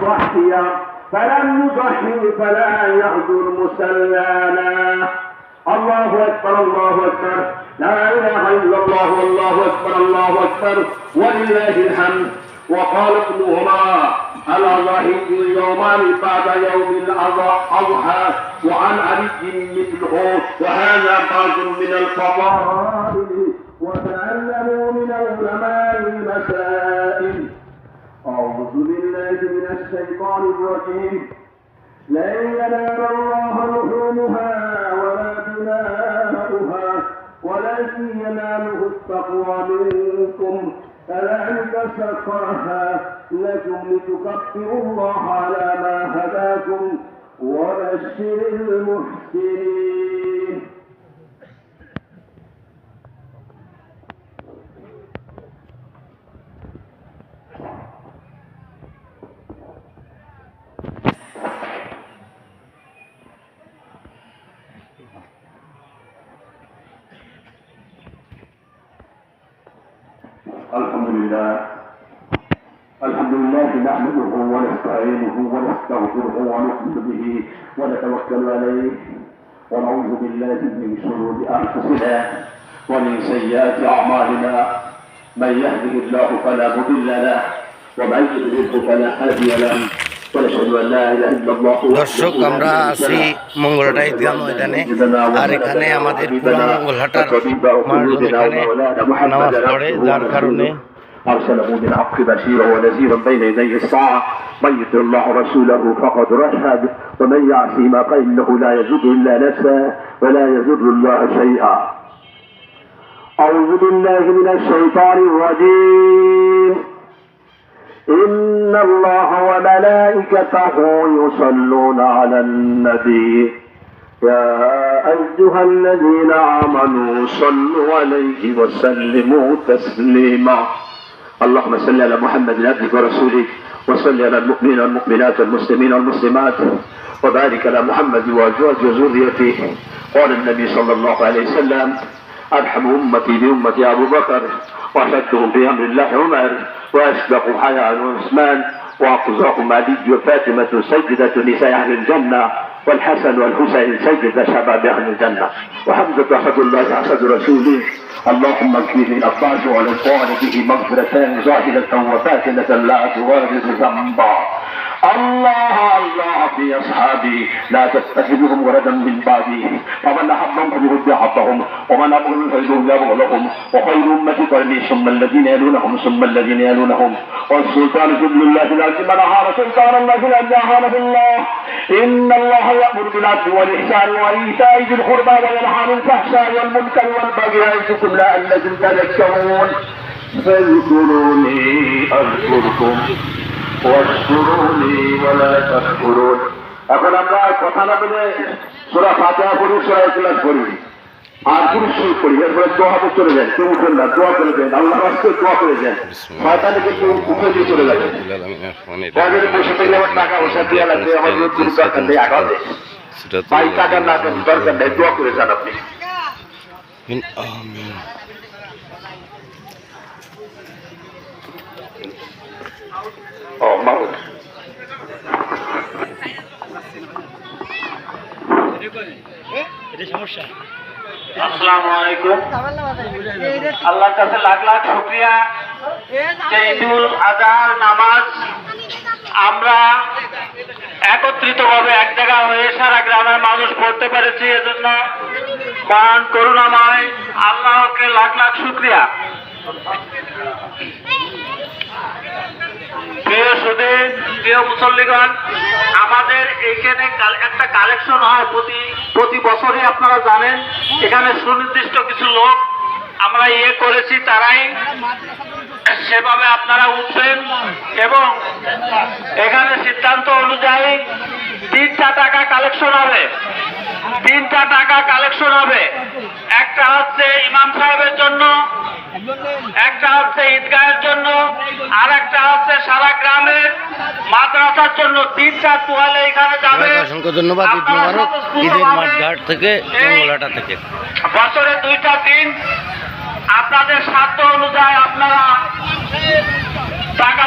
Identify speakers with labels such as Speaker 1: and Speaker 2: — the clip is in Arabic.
Speaker 1: يضحي فلم يضحي فلا يحضر مسلانا. الله أكبر الله أكبر، لا إله إلا الله والله أكبر الله أكبر ولله الحمد. وقال ابن عمر الأضحية يومان بعد يوم الأضحى وعن علي مثله، وهذا بعض من الفضائل. وتعلموا من العلماء المسائل. أعوذ بالله من الشيطان الرجيم. لن ينال الله لحومها ولا دماؤها ولكن يناله التقوى منكم. كذلك سخرها لكم لتكبروا الله على ما هداكم وبشر المحسنين. الحمد لله نحمده ونستعينه ونستغفره ونؤمن به ونتوكل عليه ونعوذ بالله من شرور انفسنا ومن سيئات اعمالنا. من يهده الله فلا مضل له ومن يضلل فلا هادي له ونشهد ان لا اله الا الله.
Speaker 2: দর্শক, আমরা আছি মঙ্গলহাটা ঈদগাহ ময়দানে, আর এখানে আমাদের পুরো মঙ্গলহাটার মানুষজন এখানে নামাজ পড়ে, যার কারণে
Speaker 1: أرسله بالحق بشيرا ونذيرا بين يدي الساعة. من يطع الله ورسوله فقد رشد ومن يعصهما فإنه لا يضر إلا نفسه ولا يضر الله شيئا. أعوذ بالله من الشيطان الرجيم. إن الله وملائكته يصلون على النبي يا أيها الذين آمنوا صلوا عليه وسلموا تسليما. اللهم صل على محمد عبدك ورسولك وصل على المؤمنين والمؤمنات والمسلمين والمسلمات وبارك على محمد وأزواجه وذريته. قال النبي صلى الله عليه وسلم أرحم أمتي بأمتي أبو بكر وأشدهم في أمر الله عمر وأصدقهم حياء عثمان وأقصاهم علي وفاطمة سيدة نساء أهل الجنة والحسن والحسين سيد شباب أهل الجنة وحمزة أسد الله أسد رسوله. اللهم اكفيه الأبطال وعلى به مغفرتان ظاهرة وباطنة لا تغادر ذنبا. الله الله في أصحابي لا تتخذهم ولدا من بعدي، فمن أحبهم فبحب أحبهم ومن أبغضهم فبحب يبغضهم. وخير أمتي قرني ثم الذين يلونهم ثم الذين يلونهم. والسلطان جبل الله العظيم من أهان سلطان الله الذي أهانه الله. إن الله يأمر بالعدل والإحسان وإيتاء ذي القربى وينهى عن الفحشاء والمنكر والبغي يعظكم لعلكم تذكرون. فاذكروني أذكركم واشكروني ولا تكفرون. এখন আমরা কথা না বলে সূরা ফাতিহা পড়ি, সূরা ইখলাস পড়ি আর কুরসি পড়ি, এরপরে দোয়া চলে যায়। কেউ উঠেন না, দোয়া করে দেন, আল্লাহর রাস্তায় দোয়া করে দেন। শয়তানে কিন্তু উঠে দিয়ে চলে যায়। তাদের বসে থেকে আমার টাকা পয়সা দিয়ে লাগবে, আমার কোনো দরকার নেই, আগাবে ভাই, টাকা না দরকার নেই, দোয়া করে যান আপনি।
Speaker 2: আমিন।
Speaker 1: ও মাহুদ আসসালামু আলাইকুম। আল্লাহর কাছে লাখ লাখ শুকরিয়া যে ঈদুল আজহার নামাজ আমরা একত্রিতভাবে এক জায়গা হয়ে সারা গ্রামের মানুষ পড়তে পেরেছি। এজন্য মহান করুণাময় আল্লাহকে লাখ লাখ শুকরিয়া। প্রিয় সুধী, প্রিয় মুসল্লিগণ, আমাদের এইখানে একটা কালেকশন হয় প্রতি বছরই, আপনারা জানেন। এখানে সুনির্দিষ্ট কিছু লোক আমরা করেছি, তারাই সেভাবে আপনারা উঠবেন এবং এখানে সিদ্ধান্ত অনুযায়ী 3টা টাকা কালেকশন হবে। 3টা টাকা কালেকশন হবে। একটা হচ্ছে ইমাম সাহেবের জন্য, একটা হচ্ছে ঈদগাহের জন্য, আর একটা হচ্ছে সারা গ্রামের মাদ্রাসার জন্য। 3টা তোয়ালে এখানে যাবে।
Speaker 2: অসংখ্য ধন্যবাদ। ঈদ মোবারক। ঈদের মাঠঘাট থেকে, মঙ্গলহাটা থেকে।
Speaker 1: বছরে 2টা দিন আপনাদের সাধ্য অনুযায়ী আপনারা টাকা